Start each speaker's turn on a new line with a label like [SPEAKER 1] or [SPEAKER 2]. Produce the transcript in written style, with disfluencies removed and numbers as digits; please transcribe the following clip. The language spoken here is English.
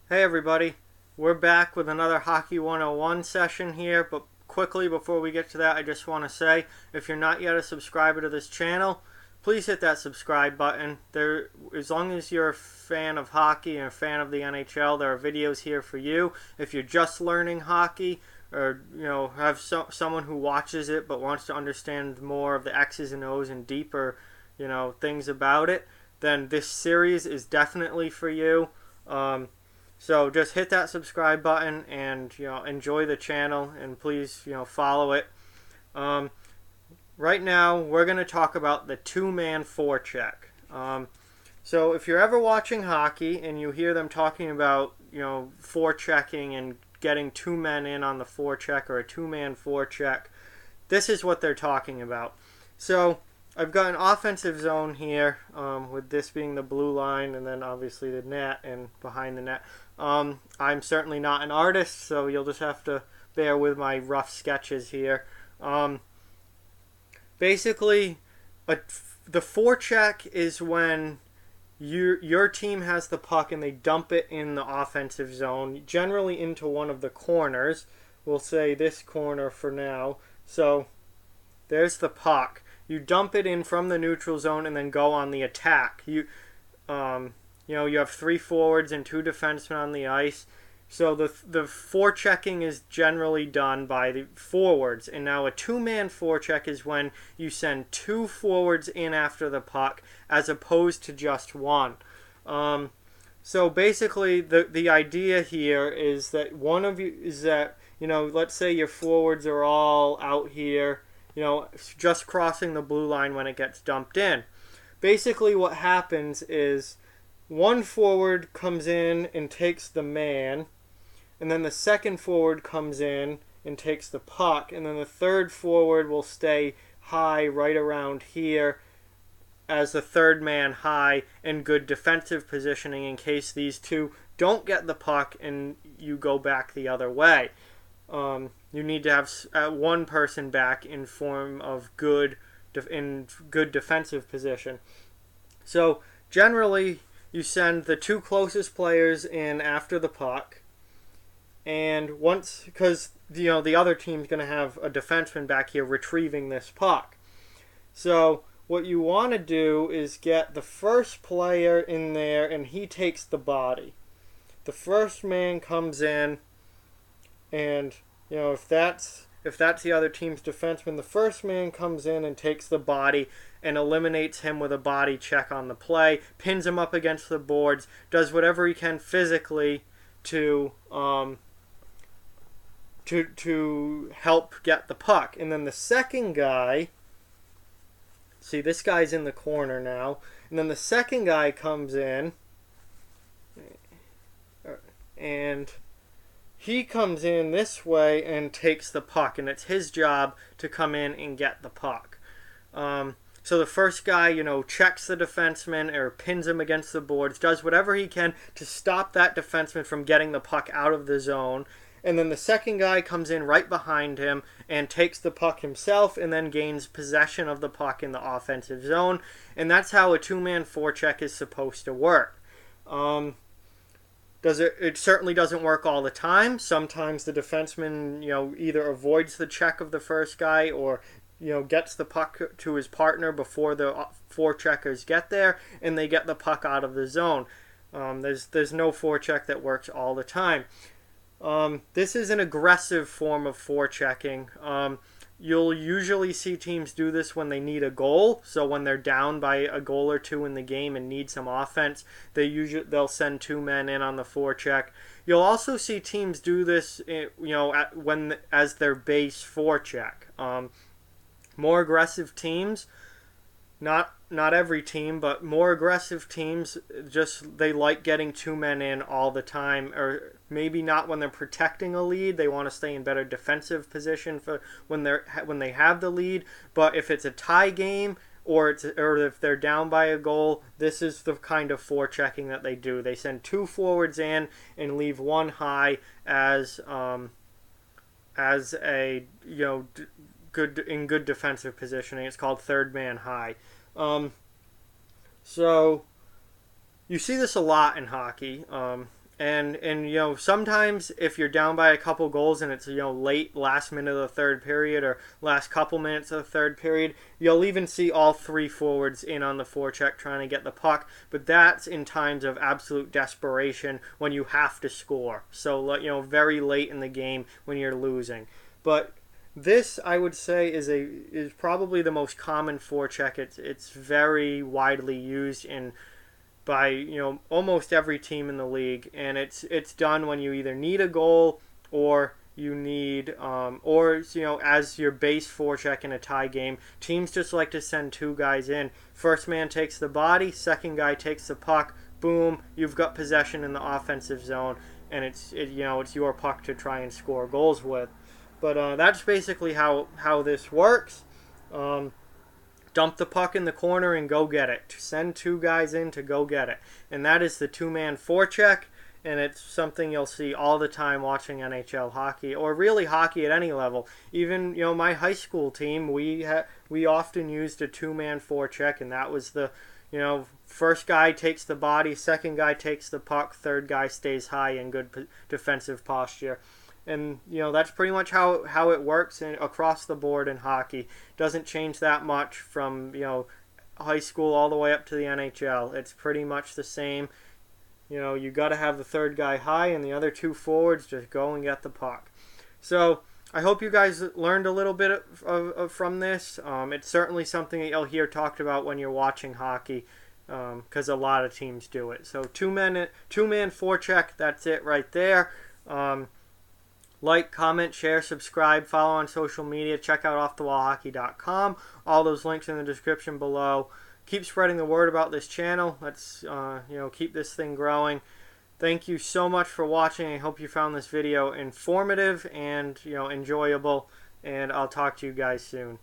[SPEAKER 1] Hey everybody, we're back with another Hockey 101 session here, but quickly before we get to that, I just want to say, if you're not yet a subscriber to this channel, please hit that subscribe button. As long as you're a fan of hockey and a fan of the NHL, there are videos here for you. If you're just learning hockey, or have someone who watches it but wants to understand more of the X's and O's and deeper, things about it, then this series is definitely for you. So just hit that subscribe button and enjoy the channel, and please follow it. Right now we're going to talk about the two-man forecheck. So if you're ever watching hockey and you hear them talking about forechecking and getting two men in on the forecheck or a two-man forecheck, this is what they're talking about. So I've got an offensive zone here, with this being the blue line and then obviously the net and behind the net. I'm certainly not an artist, so you'll just have to bear with my rough sketches here. Basically, the forecheck is when your team has the puck and they dump it in the offensive zone, generally into one of the corners. We'll say this corner for now. So there's the puck. You dump it in from the neutral zone and then go on the attack. You have three forwards and two defensemen on the ice. So the forechecking is generally done by the forwards. And now a two-man forecheck is when you send two forwards in after the puck as opposed to just one. So basically the idea here is that let's say your forwards are all out here, just crossing the blue line when it gets dumped in. Basically what happens is one forward comes in and takes the man, and then the second forward comes in and takes the puck, and then the third forward will stay high right around here as the third man high in good defensive positioning in case these two don't get the puck and you go back the other way. You need to have one person back in form of good defensive position. So generally, you send the two closest players in after the puck, and because the other team's going to have a defenseman back here retrieving this puck. So what you want to do is get the first player in there, and he takes the body. The first man comes in, and if that's the other team's defenseman, the first man comes in and takes the body and eliminates him with a body check on the play, pins him up against the boards, does whatever he can physically to help get the puck. And then the second guy, see, this guy's in the corner now, and then the second guy comes in, and he comes in this way and takes the puck, and it's his job to come in and get the puck. So the first guy, checks the defenseman or pins him against the boards, does whatever he can to stop that defenseman from getting the puck out of the zone. And then the second guy comes in right behind him and takes the puck himself and then gains possession of the puck in the offensive zone. And that's how a two-man forecheck is supposed to work. It certainly doesn't work all the time. Sometimes the defenseman, either avoids the check of the first guy or gets the puck to his partner before the forecheckers get there, and they get the puck out of the zone. There's no forecheck that works all the time. This is an aggressive form of forechecking. You'll usually see teams do this when they need a goal. So when they're down by a goal or two in the game and need some offense, they'll send two men in on the forecheck. You'll also see teams do this, as their base forecheck. More aggressive teams, not every team, but more aggressive teams, they like getting two men in all the time, or maybe not when they're protecting a lead. They want to stay in better defensive position for when they have the lead. But if it's a tie game or if they're down by a goal, this is the kind of forechecking that they do. They send two forwards in and leave one high as a good defensive positioning. It's called third man high. So you see this a lot in hockey. And sometimes if you're down by a couple goals and it's late last minute of the third period or last couple minutes of the third period, you'll even see all three forwards in on the forecheck trying to get the puck. But that's in times of absolute desperation when you have to score. So very late in the game when you're losing. But this, I would say, is probably the most common forecheck. It's very widely used in by almost every team in the league, and it's done when you either need a goal or you need or as your base forecheck in a tie game. Teams just like to send two guys in. First man takes the body, second guy takes the puck. Boom, you've got possession in the offensive zone, and it's your puck to try and score goals with. But that's basically how this works. Dump the puck in the corner and go get it. Send two guys in to go get it. And that is the two-man forecheck, and it's something you'll see all the time watching NHL hockey, or really hockey at any level. Even my high school team, we often used a two-man forecheck, and that was the first guy takes the body, second guy takes the puck, third guy stays high in good defensive posture. And that's pretty much how it works across the board in hockey. Doesn't change that much from high school all the way up to the NHL. It's pretty much the same. You got to have the third guy high and the other two forwards just go and get the puck. So I hope you guys learned a little bit from this. It's certainly something that you'll hear talked about when you're watching hockey, because a lot of teams do it. So two-man forecheck. That's it right there. Like, comment, share, subscribe, follow on social media. Check out offthewallhockey.com. All those links in the description below. Keep spreading the word about this channel. Let's keep this thing growing. Thank you so much for watching. I hope you found this video informative and enjoyable. And I'll talk to you guys soon.